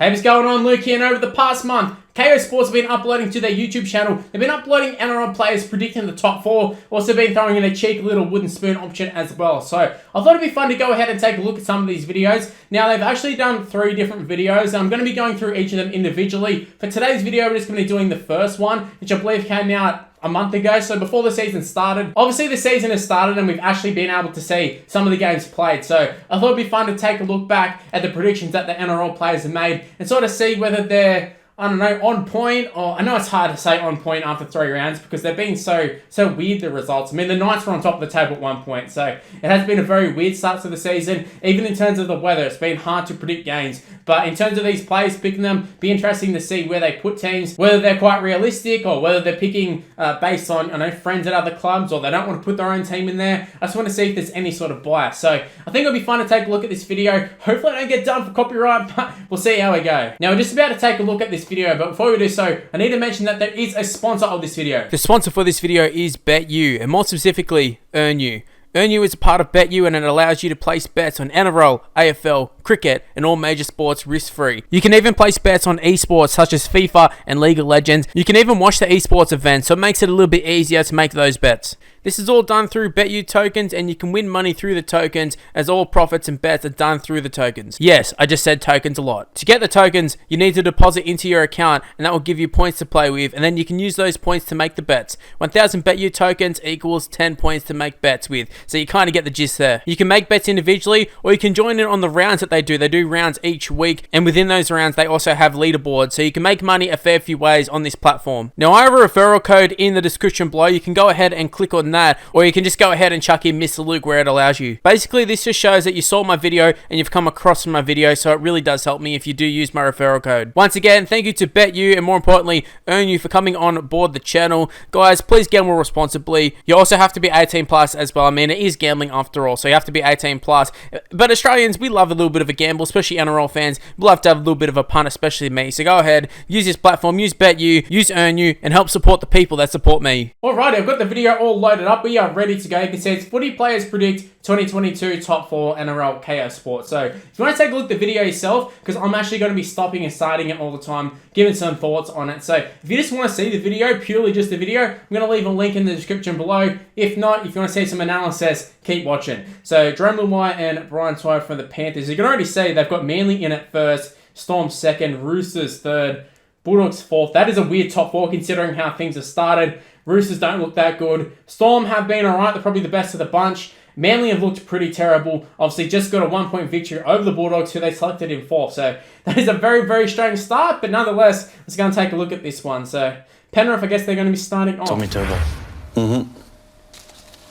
Hey, what's going on? Luke here, and over the past month, Kayo Sports have been uploading to their YouTube channel. They've been uploading NRL players predicting the top 4. Also been throwing in a cheeky little wooden spoon option as well. So I thought it'd be fun to go ahead and take a look at some of these videos. Now, they've actually done 3 different videos. I'm going to be going through each of them individually. For today's video, we're just going to be doing the first one, which I believe came out a month ago, so before the season started. Obviously, the season has started and we've actually been able to see some of the games played. So I thought it'd be fun to take a look back at the predictions that the NRL players have made and sort of see whether they're, I don't know, on point, or I know it's hard to say on point after 3 rounds because they've been so weird, the results. I mean, the Knights were on top of the table at one point, so it has been a very weird start to the season. Even in terms of the weather, it's been hard to predict games. But in terms of these players, picking them, be interesting to see where they put teams, whether they're quite realistic or whether they're picking based on, I know, friends at other clubs, or they don't want to put their own team in there. I just want to see if there's any sort of bias. So I think it'll be fun to take a look at this video. Hopefully I don't get done for copyright, but we'll see how we go. Now, we're just about to take a look at this video, but before we do so, I need to mention that there is a sponsor of this video. The sponsor for this video is BetU, and more specifically, EarnU. EarnU is a part of BetU, and it allows you to place bets on NRL, AFL, cricket, and all major sports risk-free. You can even place bets on esports such as FIFA and League of Legends. You can even watch the esports events, so it makes it a little bit easier to make those bets. This is all done through BetU tokens, and you can win money through the tokens, as all profits and bets are done through the tokens. Yes, I just said tokens a lot. To get the tokens, you need to deposit into your account, and that will give you points to play with, and then you can use those points to make the bets. 1,000 BetU tokens equals 10 points to make bets with, so you kind of get the gist there. You can make bets individually, or you can join in on the rounds that they do. They do rounds each week, and within those rounds, they also have leaderboards, so you can make money a fair few ways on this platform. Now, I have a referral code in the description below. You can go ahead and click on that, or you can just go ahead and chuck in Mr. Luke where it allows you. Basically, this just shows that you saw my video and you've come across from my video, so it really does help me if you do use my referral code. Once again, thank you to BetU, and more importantly, EarnU, for coming on board the channel. Guys, please gamble responsibly. You also have to be 18 plus as well. I mean, it is gambling after all, so you have to be 18 plus. But Australians, we love a little bit of a gamble, especially NRL fans. We love to have a little bit of a punt, especially me. So go ahead, use this platform, use BetU, use EarnU, and help support the people that support me. Alright, I've got the video all loaded up. We are ready to go. You can see it's footy players predict 2022 top 4 NRL Kayo Sports. So if you want to take a look at the video yourself, because I'm actually going to be stopping and starting it all the time, giving some thoughts on it. So if you just want to see the video, purely just the video, I'm going to leave a link in the description below. If not, if you want to see some analysis, keep watching. So Jerome Luai and Brian Toy from the Panthers. You can already see they've got Manly in at first, Storm second, Roosters third, Bulldogs fourth. That is a weird top 4 considering how things have started. Roosters don't look that good. Storm have been alright. They're probably the best of the bunch. Manly have looked pretty terrible. Obviously, just got a 1-point victory over the Bulldogs, who they selected in 4th. So that is a very, very strange start. But nonetheless, let's go and take a look at this one. So Penrith, I guess they're going to be starting off. Tommy Turbo.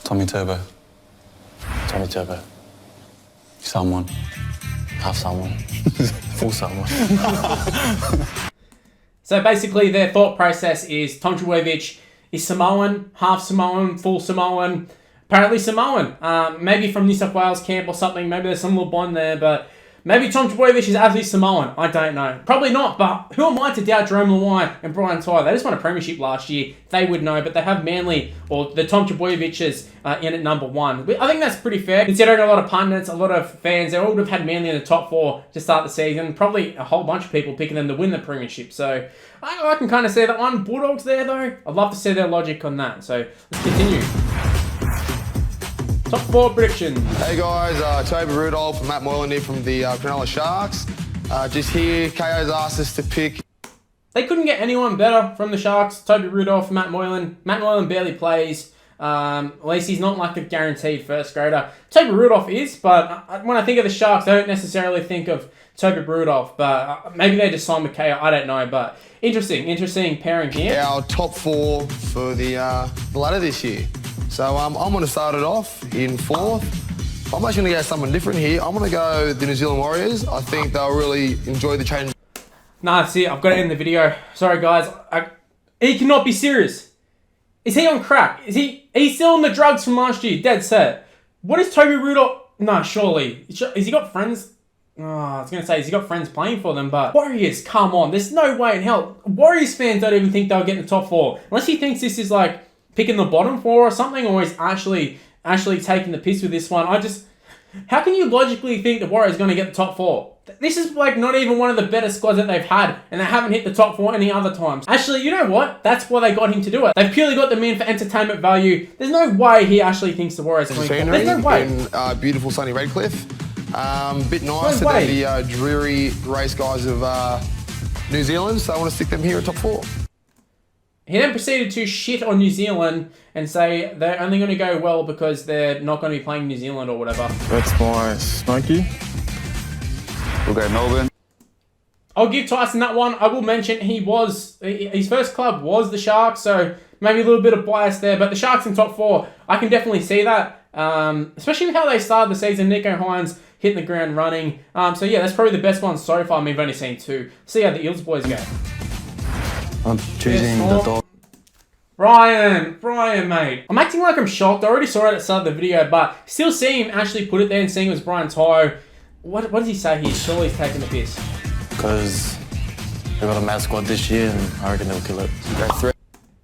Tommy Turbo. Tommy Turbo. Someone. Half someone. Full someone. So basically, their thought process is Tom Trbojevic is Samoan, half Samoan, full Samoan, apparently Samoan. Maybe from New South Wales camp or something. Maybe there's some little bond there, but maybe Tom Trbojevic is actually Samoan. I don't know. Probably not, but who am I to doubt Jerome Luai and Brian Toy? They just won a premiership last year. They would know, but they have Manly, or the Tom Trbojeviches, in at number 1. I think that's pretty fair, considering a lot of pundits, a lot of fans, they all would have had Manly in the top 4 to start the season. Probably a whole bunch of people picking them to win the premiership. So I can kind of see that one. Bulldogs there, though. I'd love to see their logic on that. So let's continue. Top 4 predictions. Hey guys, Toby Rudolph and Matt Moylan here from the Cronulla Sharks. Just here, KO's asked us to pick. They couldn't get anyone better from the Sharks. Toby Rudolph, Matt Moylan. Matt Moylan barely plays. At least he's not like a guaranteed first grader. Toby Rudolph is, but when I think of the Sharks, I don't necessarily think of Toby Rudolph. But maybe they just signed with KO. I don't know. But interesting pairing here. Our top 4 for the ladder this year. So I'm going to start it off in 4th. I'm actually going to go something different here. I'm going to go the New Zealand Warriors. I think they'll really enjoy the change. Nah, see, I've got it in the video. Sorry, guys. He cannot be serious. Is he on crack? He's still on the drugs from last year. Dead set. What is Toby Rudolph? Nah, surely. Has he got friends? Oh, I was going to say, has he got friends playing for them? But Warriors, come on. There's no way in hell. Warriors fans don't even think they'll get in the top 4. Unless he thinks this is like picking the bottom 4 or something, or he's actually taking the piss with this one. How can you logically think the Warriors are going to get the top 4? This is like not even one of the better squads that they've had, and they haven't hit the top 4 any other times. Actually, you know what? That's why they got him to do it. They've purely got them in for entertainment value. There's no way he actually thinks the Warriors are going to get. There's no way. In beautiful sunny Redcliffe. Bit nicer than the dreary race guys of New Zealand, so I want to stick them here at top 4. He then proceeded to shit on New Zealand and say they're only going to go well because they're not going to be playing New Zealand or whatever. That's my Smokey. We'll go Melbourne. I'll give Tyson that one. I will mention his first club was the Sharks, so maybe a little bit of bias there, but the Sharks in top 4, I can definitely see that. Especially with how they started the season. Nico Hines hitting the ground running. So yeah, that's probably the best one so far. I mean, we've only seen 2. See how the Eels boys go. I'm choosing the dog. Brian, mate. I'm acting like I'm shocked. I already saw it at the start of the video, but still seeing him actually put it there and seeing it was Brian Tyro. What does he say here? Surely he's taking the piss. Because they got a mad squad this year and I reckon they'll kill it.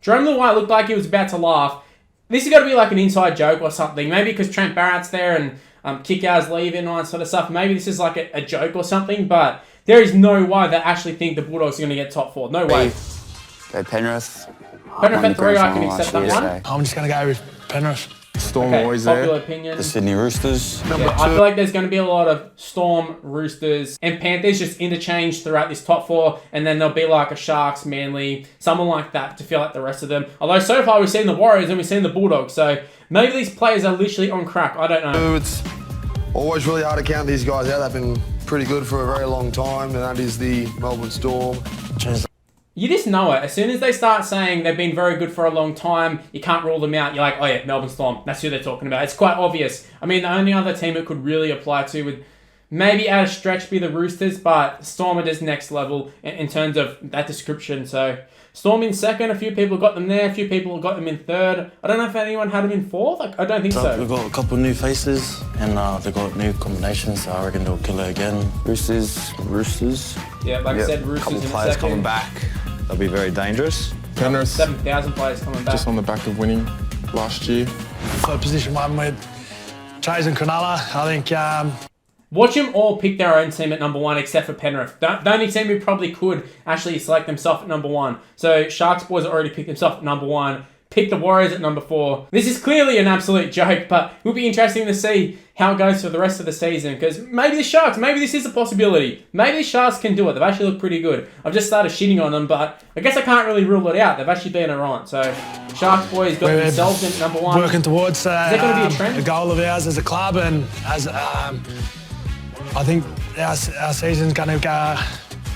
Jerome Luai looked like he was about to laugh. This has got to be like an inside joke or something. Maybe because Trent Barrett's there and Kickout's leaving and all that sort of stuff. Maybe this is like a joke or something, but there is no way they actually think the Bulldogs are going to get top 4. No way. Go Penrith. Penrith at 3, I can accept that one. I'm just going to go with Penrith. Storm Okay, always popular there. opinion. The Sydney Roosters. Yeah, I feel like there's going to be a lot of Storm, Roosters, and Panthers just interchanged throughout this top 4, and then there'll be like a Sharks, Manly, someone like that to feel like the rest of them. Although so far we've seen the Warriors and we've seen the Bulldogs, so maybe these players are literally on crack. I don't know. It's always really hard to count these guys out. They've been pretty good for a very long time, and that is the Melbourne Storm. You just know it. As soon as they start saying they've been very good for a long time, you can't rule them out. You're like, oh yeah, Melbourne Storm. That's who they're talking about. It's quite obvious. I mean, the only other team it could really apply to would maybe at a stretch be the Roosters, but Storm are just next level in terms of that description. So Storm in 2nd. A few people got them there. A few people got them in 3rd. I don't know if anyone had them in 4th. I don't think so. We've got a couple of new faces and they've got new combinations, so I reckon they'll kill it again. Roosters. Yeah, like I said, Roosters Couple in players 2nd. coming back. They'll be very dangerous. Penrith, 7,000 players coming back. just on the back of winning last year. For position 1 with Chase and Cronulla, I think... Watch them all pick their own team at number 1 except for Penrith. The only team who probably could actually select themselves at number 1. So Sharks boys already picked themselves at number 1. Pick the Warriors at number 4. This is clearly an absolute joke, but it will be interesting to see how it goes for the rest of the season, because maybe the Sharks, maybe this is a possibility. Maybe the Sharks can do it. They've actually looked pretty good. I've just started shitting on them, but I guess I can't really rule it out. They've actually been alright. So Sharks boys got themselves in number 1. Working towards that gonna be a trend? a goal of ours as a club, and as I think our season's going to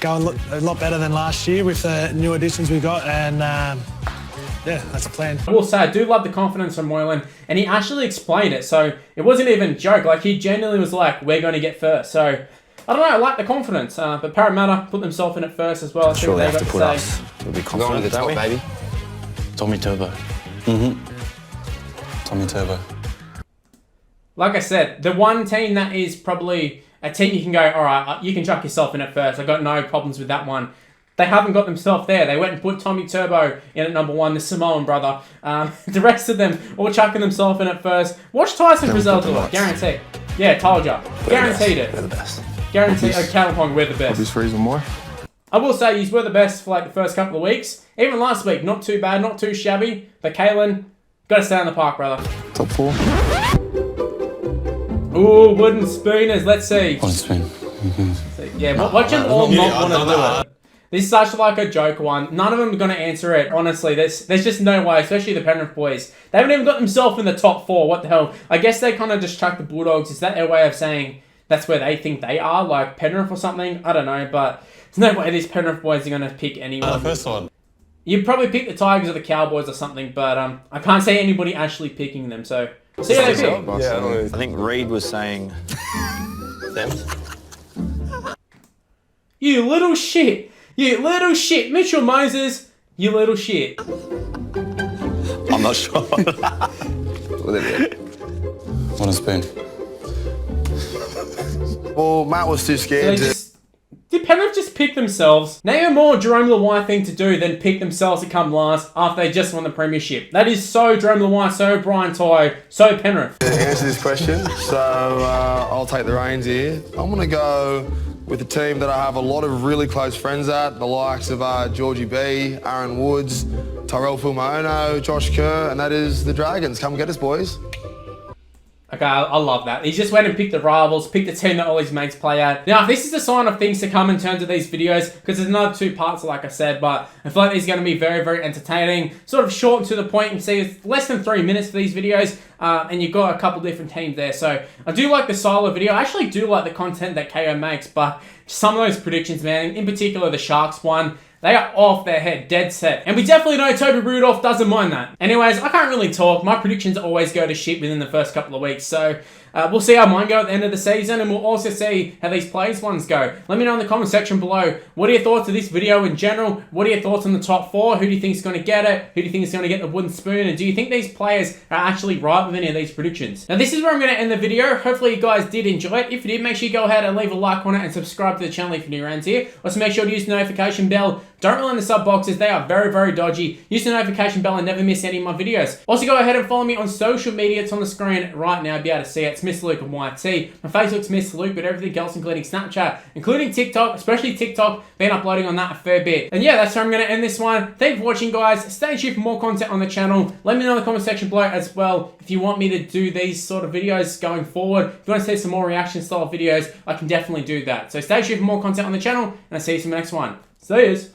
go a lot better than last year with the new additions we got, and yeah, that's the plan. I will say, I do love the confidence from Moylan, and he actually explained it, so it wasn't even a joke. Like, he genuinely was like, we're going to get first. So, I don't know, I like the confidence. But Parramatta put themselves in it first as well. Sure, they have to put say. us. We'll be Going to confident, the don't top, we? baby. Tommy Turbo. Tommy Turbo. Like I said, the one team that is probably a team you can go, all right, you can chuck yourself in at first. I got no problems with that one. They haven't got themselves there. They went and put Tommy Turbo in at number 1, the Samoan brother. The rest of them all chucking themselves in at first. Watch Tyson Brazil do it. Guaranteed. Yeah, told ya. Guaranteed it. We're the best. Guaranteed. Oh, Kalyn Ponga, we're the best. Obvious reason why. I will say you were the best for like the first couple of weeks. Even last week, not too bad, not too shabby. But Kalyn, got to stay in the park, brother. Top 4. Ooh, wooden spooners. Let's see. One spin. Yeah, watch them all not want to do it. This is such like a joke one. None of them are going to answer it. Honestly, there's just no way, especially the Penrith boys. They haven't even got themselves in the top 4. What the hell? I guess they kind of just chuck the Bulldogs. Is that their way of saying that's where they think they are? Like Penrith or something? I don't know, but there's no way these Penrith boys are going to pick anyone. The first one. You'd probably pick the Tigers or the Cowboys or something, but I can't see anybody actually picking them, so see how they pick. I think Reed was saying them. You little shit. You little shit. Mitchell Moses, you little shit. I'm not sure. One a spoon. Well, Matt was too scared to... Did Penrith just just pick themselves. Name a more Jerome Luai thing to do than pick themselves to come last after they just won the premiership. That is so Jerome Luai, so Brian Toy, so Penrith. To answer this question, so I'll take the reins here. I'm going to go with a team that I have a lot of really close friends at, the likes of Georgie B, Aaron Woods, Tyrell Fulmaono, Josh Kerr, and that is the Dragons. Come get us, boys. Okay, I love that. He just went and picked the rivals, picked the team that all his mates play at. Now, this is a sign of things to come in terms of these videos, because there's another 2 parts, like I said, but I feel like these are going to be very, very entertaining. Sort of short and to the point. You can see it's less than 3 minutes for these videos, and you've got a couple different teams there. So I do like the style of video. I actually do like the content that Kayo makes, but some of those predictions, man, in particular the Sharks one, they are off their head, dead set. And we definitely know Toby Rudolph doesn't mind that. Anyways, I can't really talk. My predictions always go to shit within the first couple of weeks. So we'll see how mine go at the end of the season, and we'll also see how these players ones go. Let me know in the comment section below. What are your thoughts of this video in general? What are your thoughts on the top 4? Who do you think is going to get it? Who do you think is going to get the wooden spoon? And do you think these players are actually right with any of these predictions? Now, this is where I'm going to end the video. Hopefully, you guys did enjoy it. If you did, make sure you go ahead and leave a like on it and subscribe to the channel if you're new around here. Also, make sure to use the notification bell. Don't rely on the sub boxes. They are very, very dodgy. Use the notification bell and never miss any of my videos. Also, go ahead and follow me on social media. It's on the screen right now. You'll be able to see it. It's Mr. Luke and YT. My Facebook's Mr. Luke, but everything else, including Snapchat, including TikTok, especially TikTok, been uploading on that a fair bit. And yeah, that's where I'm going to end this one. Thank you for watching, guys. Stay tuned for more content on the channel. Let me know in the comment section below as well if you want me to do these sort of videos going forward. If you want to see some more reaction style videos, I can definitely do that. So stay tuned for more content on the channel, and I'll see you in the next one. See yous.